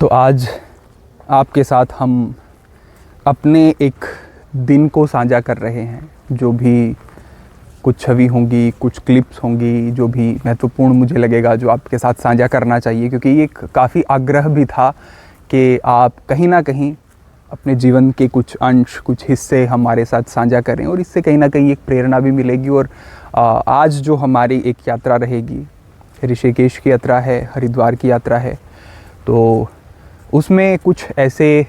तो आज आपके साथ हम अपने एक दिन को साझा कर रहे हैं। जो भी कुछ छवि होंगी, कुछ क्लिप्स होंगी, जो भी महत्वपूर्ण मुझे लगेगा जो आपके साथ साझा करना चाहिए, क्योंकि ये काफ़ी आग्रह भी था कि आप कहीं ना कहीं अपने जीवन के कुछ अंश, कुछ हिस्से हमारे साथ साझा करें और इससे कहीं ना कहीं एक प्रेरणा भी मिलेगी। और आज जो हमारी एक यात्रा रहेगी, ऋषिकेश की यात्रा है, हरिद्वार की यात्रा है, तो उसमें कुछ ऐसे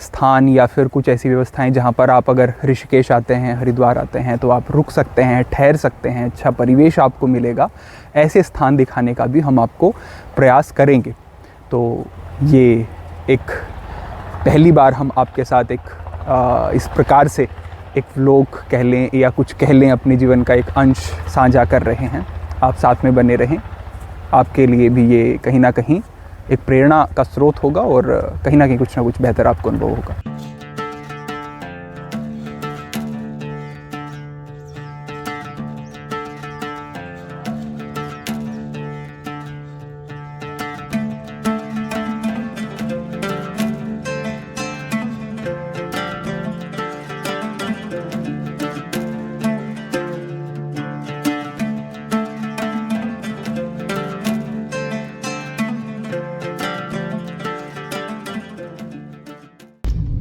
स्थान या फिर कुछ ऐसी व्यवस्थाएं जहां पर आप अगर ऋषिकेश आते हैं, हरिद्वार आते हैं तो आप रुक सकते हैं, ठहर सकते हैं, अच्छा परिवेश आपको मिलेगा। ऐसे स्थान दिखाने का भी हम आपको प्रयास करेंगे। तो ये एक पहली बार हम आपके साथ एक इस प्रकार से एक व्लॉग कह लें या कुछ कह लें, अपने जीवन का एक अंश साझा कर रहे हैं। आप साथ में बने रहें, आपके लिए भी ये कहीं ना कहीं एक प्रेरणा का स्रोत होगा और कहीं ना कहीं कुछ ना कुछ बेहतर आपको अनुभव होगा।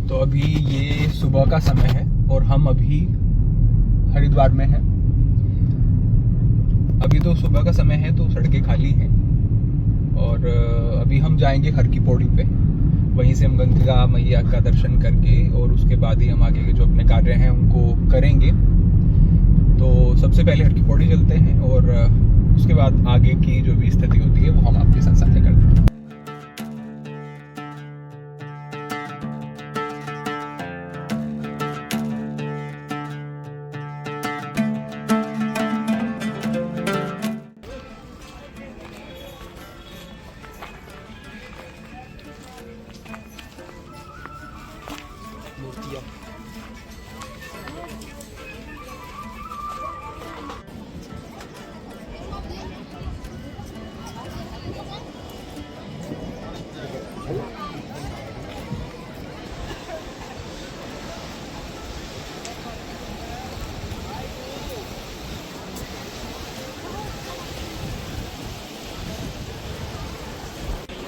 तो अभी ये सुबह का समय है और हम अभी हरिद्वार में हैं। अभी तो सुबह का समय है तो सड़कें खाली हैं और अभी हम जाएंगे हर की पौड़ी पे। वहीं से हम गंगा मैया का दर्शन करके और उसके बाद ही हम आगे के जो अपने कार्य हैं उनको करेंगे। तो सबसे पहले हर की पौड़ी चलते हैं और उसके बाद आगे की जो भी स्थिति होती है वो हम आपके साथ साझा करते हैं।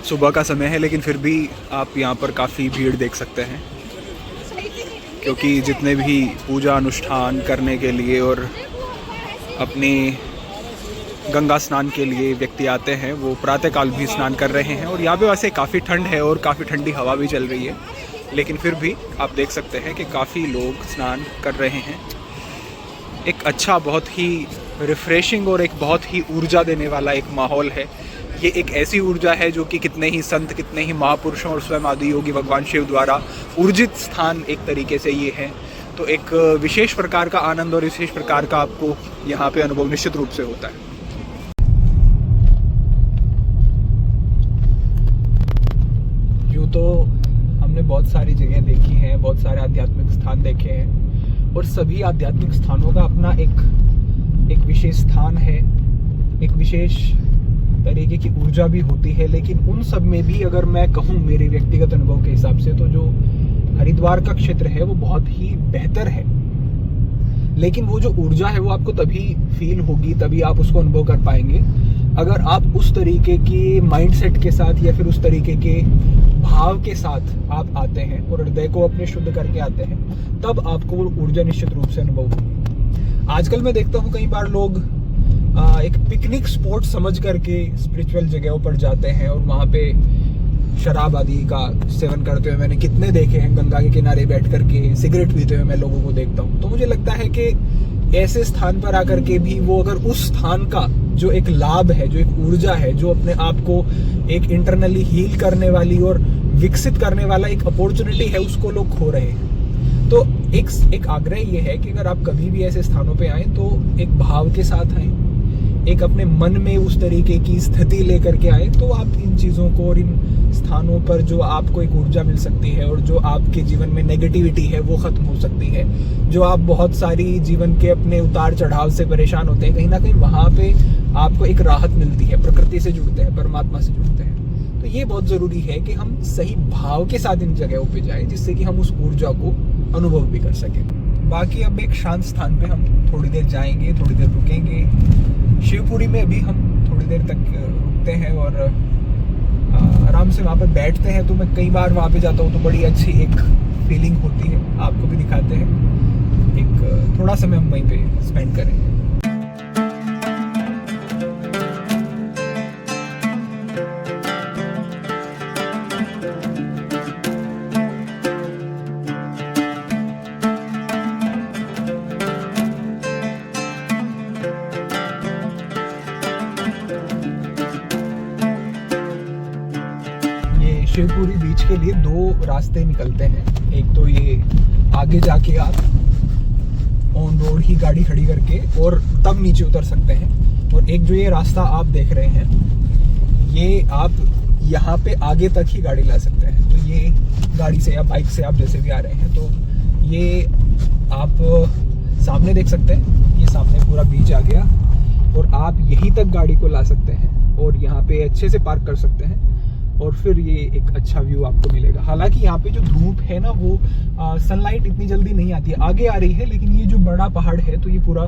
सुबह का समय है लेकिन फिर भी आप यहाँ पर काफ़ी भीड़ देख सकते हैं, क्योंकि जितने भी पूजा अनुष्ठान करने के लिए और अपनी गंगा स्नान के लिए व्यक्ति आते हैं वो प्रातःकाल भी स्नान कर रहे हैं। और यहाँ पे वैसे काफ़ी ठंड है और काफ़ी ठंडी हवा भी चल रही है, लेकिन फिर भी आप देख सकते हैं कि काफ़ी लोग स्नान कर रहे हैं। एक अच्छा, बहुत ही रिफ़्रेशिंग और एक बहुत ही ऊर्जा देने वाला एक माहौल है। ये एक ऐसी ऊर्जा है जो कि कितने ही संत, कितने ही महापुरुषों और स्वयं आदि योगी भगवान शिव द्वारा ऊर्जित स्थान एक तरीके से ये है। तो एक विशेष प्रकार का आनंद और विशेष प्रकार का आपको यहाँ पे अनुभव निश्चित रूप से होता है। यूँ तो हमने बहुत सारी जगह देखी हैं, बहुत सारे आध्यात्मिक स्थान देखे हैं और सभी आध्यात्मिक स्थानों का अपना एक विशेष स्थान है, एक विशेष तरीके की ऊर्जा भी होती है। लेकिन उन सब में भी अगर मैं कहूँ मेरे व्यक्तिगत अनुभव के हिसाब से, तो जो हरिद्वार का क्षेत्र है वो बहुत ही बेहतर है। लेकिन वो जो ऊर्जा है वो आपको तभी फील होगी, तभी आप उसको अनुभव कर पाएंगे अगर आप उस तरीके के माइंडसेट के साथ या फिर उस तरीके के भाव के साथ आप आते हैं और हृदय को अपने शुद्ध करके आते हैं, तब आपको वो ऊर्जा निश्चित रूप से अनुभव होगी। आजकल मैं देखता हूँ कई बार लोग एक पिकनिक स्पॉट समझ करके स्पिरिचुअल जगहों पर जाते हैं और वहाँ पे शराब आदि का सेवन करते हुए मैंने कितने देखे हैं। गंगा के किनारे बैठ करके सिगरेट पीते हुए मैं लोगों को देखता हूँ। तो मुझे लगता है कि ऐसे स्थान पर आकर के भी वो अगर उस स्थान का जो एक लाभ है, जो एक ऊर्जा है, जो अपने आप को एक इंटरनली हील करने वाली और विकसित करने वाला एक अपॉर्चुनिटी है, उसको लोग खो रहे हैं। तो एक आग्रह ये है कि अगर आप कभी भी ऐसे स्थानों पे आएँ तो एक भाव के साथ आएँ, एक अपने मन में उस तरीके की स्थिति लेकर के आए, तो आप इन चीज़ों को और इन स्थानों पर जो आपको एक ऊर्जा मिल सकती है और जो आपके जीवन में नेगेटिविटी है वो ख़त्म हो सकती है। जो आप बहुत सारी जीवन के अपने उतार चढ़ाव से परेशान होते हैं, कहीं ना कहीं वहाँ पे आपको एक राहत मिलती है, प्रकृति से जुड़ते हैं, परमात्मा से जुड़ते हैं। तो तो ये बहुत ज़रूरी है कि हम सही भाव के साथ इन जगहों पे जाएं, जिससे कि हम उस ऊर्जा को अनुभव भी कर सकें। बाकी अब एक शांत स्थान पे हम थोड़ी देर जाएंगे, थोड़ी देर रुकेंगे। शिवपुरी में भी हम थोड़ी देर तक रुकते हैं और आराम से वहाँ पर बैठते हैं। तो मैं कई बार वहाँ पे जाता हूँ तो बड़ी अच्छी एक फीलिंग होती है। आपको भी दिखाते हैं, एक थोड़ा समय हम वहीं पे स्पेंड करेंगे। शिवपुरी बीच के लिए दो रास्ते निकलते हैं। एक तो ये आगे जाके आप ऑन रोड ही गाड़ी खड़ी करके और तब नीचे उतर सकते हैं, और एक जो ये रास्ता आप देख रहे हैं, ये आप यहाँ पे आगे तक ही गाड़ी ला सकते हैं। तो ये गाड़ी से या बाइक से आप जैसे भी आ रहे हैं, तो ये आप सामने देख सकते हैं, ये सामने पूरा बीच आ गया और आप यहीं तक गाड़ी को ला सकते हैं और यहाँ पे अच्छे से पार्क कर सकते हैं और फिर ये एक अच्छा व्यू आपको मिलेगा। हालांकि यहाँ पे जो धूप है ना, वो सनलाइट इतनी जल्दी नहीं आती है, आगे आ रही है, लेकिन ये जो बड़ा पहाड़ है तो ये पूरा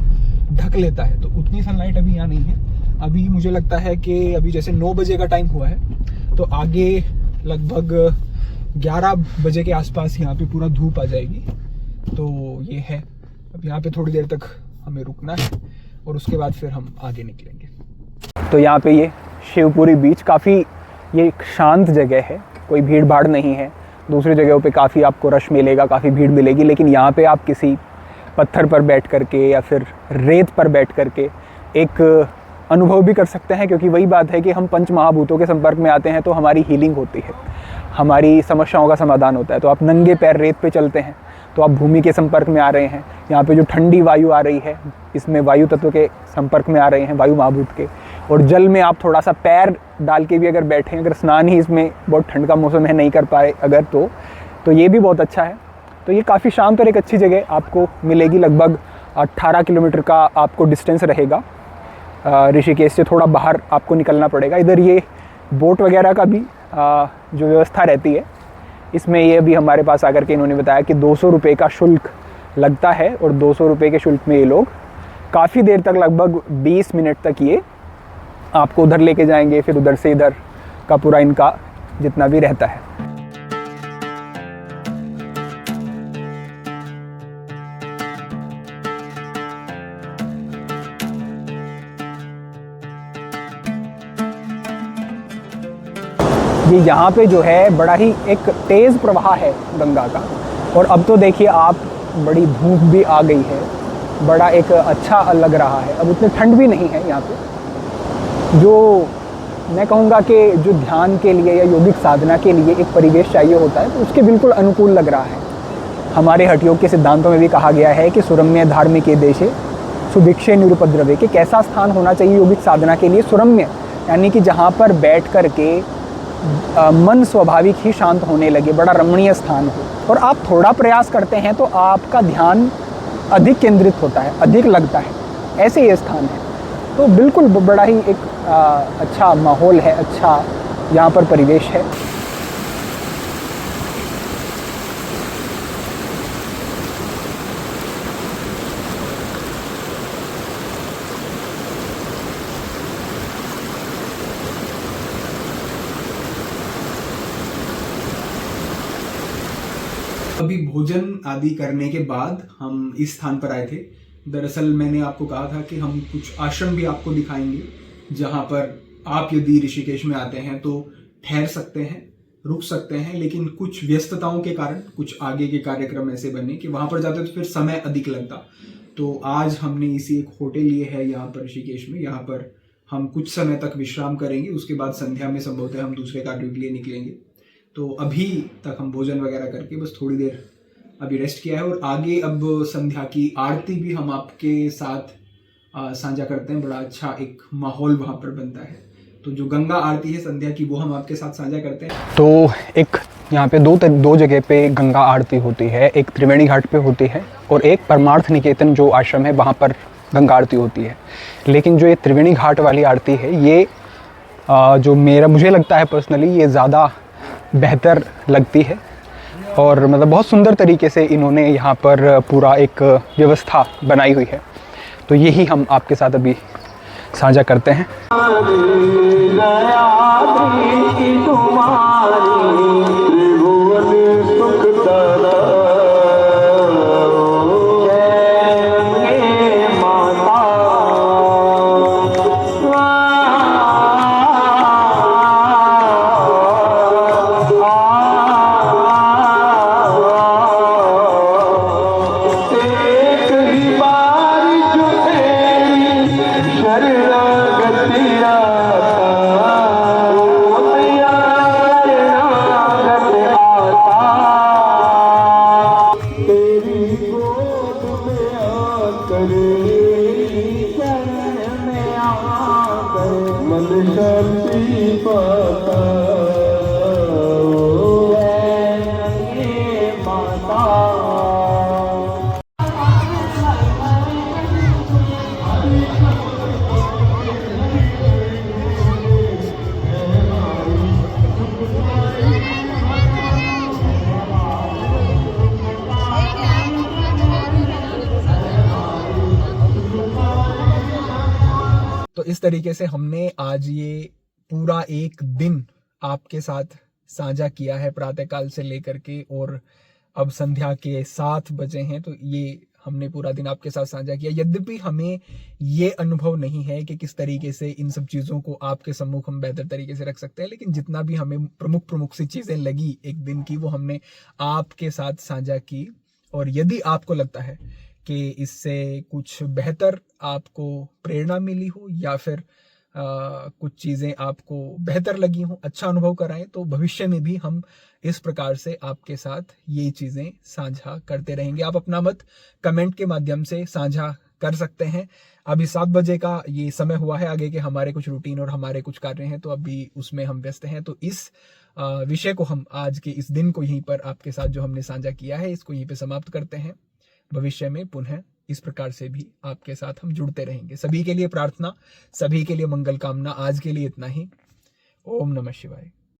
ढक लेता है, तो उतनी सनलाइट अभी यहाँ नहीं है। अभी मुझे लगता है कि अभी जैसे 9 बजे का टाइम हुआ है, तो आगे लगभग 11 बजे के आसपास यहाँ पे पूरा धूप आ जाएगी। तो ये है, अब यहाँ पे थोड़ी देर तक हमें रुकना है और उसके बाद फिर हम आगे निकलेंगे। तो यहाँ पे ये शिवपुरी बीच काफ़ी ये एक शांत जगह है, कोई भीड़ भाड़ नहीं है। दूसरी जगहों पे काफ़ी आपको रश मिलेगा, काफ़ी भीड़ मिलेगी, लेकिन यहाँ पे आप किसी पत्थर पर बैठ करके या फिर रेत पर बैठ करके एक अनुभव भी कर सकते हैं। क्योंकि वही बात है कि हम पंच महाभूतों के संपर्क में आते हैं तो हमारी हीलिंग होती है, हमारी समस्याओं का समाधान होता है। तो आप नंगे पैर रेत पे चलते हैं तो आप भूमि के संपर्क में आ रहे हैं। यहाँ पे जो ठंडी वायु आ रही है, इसमें वायु तत्व के संपर्क में आ रहे हैं, वायु महाभूत के। और जल में आप थोड़ा सा पैर डाल के भी अगर बैठें, अगर स्नान ही इसमें बहुत ठंड का मौसम है नहीं कर पाए अगर, तो ये भी बहुत अच्छा है। तो ये काफ़ी शांत और एक अच्छी जगह आपको मिलेगी। लगभग 18 किलोमीटर का आपको डिस्टेंस रहेगा। ऋषिकेश से थोड़ा बाहर आपको निकलना पड़ेगा। इधर ये बोट वगैरह का भी जो व्यवस्था रहती है, इसमें ये भी हमारे पास आकर के इन्होंने बताया कि 200 रुपये का शुल्क लगता है और 200 रुपये के शुल्क में ये लोग काफ़ी देर तक, लगभग 20 मिनट तक ये आपको उधर लेके जाएंगे, फिर उधर से इधर का पूरा इनका जितना भी रहता है। ये यहाँ पे जो है बड़ा ही एक तेज़ प्रवाह है गंगा का। और अब तो देखिए आप, बड़ी धूप भी आ गई है, बड़ा एक अच्छा लग रहा है। अब उतनी ठंड भी नहीं है यहाँ पे। जो मैं कहूँगा कि जो ध्यान के लिए या यौगिक साधना के लिए एक परिवेश चाहिए होता है, तो उसके बिल्कुल अनुकूल लग रहा है। हमारे हठ योग के सिद्धांतों में भी कहा गया है कि सुरम्य धार्मिके देशे सुभिक्षे निरुपद्रवे, कि कैसा स्थान होना चाहिए यौगिक साधना के लिए। सुरम्य यानी कि जहाँ पर बैठ कर के मन स्वाभाविक ही शांत होने लगे, बड़ा रमणीय स्थान हो, और आप थोड़ा प्रयास करते हैं तो आपका ध्यान अधिक केंद्रित होता है, अधिक लगता है। ऐसे ये स्थान है। तो बिल्कुल बड़ा ही एक अच्छा माहौल है, अच्छा यहाँ पर परिवेश है। अभी भोजन आदि करने के बाद हम इस स्थान पर आए थे। दरअसल मैंने आपको कहा था कि हम कुछ आश्रम भी आपको दिखाएंगे, जहाँ पर आप यदि ऋषिकेश में आते हैं तो ठहर सकते हैं, रुक सकते हैं, लेकिन कुछ व्यस्तताओं के कारण कुछ आगे के कार्यक्रम ऐसे बने कि वहाँ पर जाते तो फिर समय अधिक लगता। तो आज हमने इसी एक होटल लिए है यहाँ पर ऋषिकेश में। यहाँ पर हम कुछ समय तक विश्राम करेंगे, उसके बाद संध्या में संभवतः हम दूसरे कार्यों के लिए निकलेंगे। तो अभी तक हम भोजन वगैरह करके बस थोड़ी देर अभी रेस्ट किया है, और आगे अब संध्या की आरती भी हम आपके साथ साझा करते हैं। बड़ा अच्छा एक माहौल वहाँ पर बनता है। तो जो गंगा आरती है संध्या की, वो हम आपके साथ साझा करते हैं। तो एक यहाँ पे दो जगह पे गंगा आरती होती है। एक त्रिवेणी घाट पे होती है और एक परमार्थ निकेतन जो आश्रम है वहाँ पर गंगा आरती होती है। लेकिन जो ये त्रिवेणी घाट वाली आरती है, ये जो मुझे लगता है पर्सनली ये ज़्यादा बेहतर लगती है। और मतलब बहुत सुंदर तरीके से इन्होंने यहाँ पर पूरा एक व्यवस्था बनाई हुई है, तो यही हम आपके साथ अभी साझा करते हैं। तो इस तरीके से हमने आज ये पूरा एक दिन आपके साथ साझा किया है, प्रातःकाल से लेकर के, और अब संध्या के 7 बजे हैं, तो ये हमने पूरा दिन आपके साथ साझा किया। यद्यपि हमें ये अनुभव नहीं है कि किस तरीके से इन सब चीज़ों को आपके सम्मुख हम बेहतर तरीके से रख सकते हैं, लेकिन जितना भी हमें प्रमुख सी चीज़ें लगी एक दिन की, वो हमने आपके साथ साझा की। और यदि आपको लगता है कि इससे कुछ बेहतर आपको प्रेरणा मिली हो, या फिर कुछ चीज़ें आपको बेहतर लगी हो, अच्छा अनुभव कराएं, तो भविष्य में भी हम इस प्रकार से आपके साथ ये चीज़ें साझा करते रहेंगे। आप अपना मत कमेंट के माध्यम से साझा कर सकते हैं। अभी 7 बजे का ये समय हुआ है, आगे के हमारे कुछ रूटीन और हमारे कुछ कार्य हैं, तो अभी उसमें हम व्यस्त हैं। तो इस विषय को हम आज के इस दिन को यहीं पर आपके साथ जो हमने साझा किया है, इसको यहीं पर समाप्त करते हैं। भविष्य में पुनः इस प्रकार से भी आपके साथ हम जुड़ते रहेंगे। सभी के लिए प्रार्थना, सभी के लिए मंगल कामना। आज के लिए इतना ही। ओम नमः शिवाय।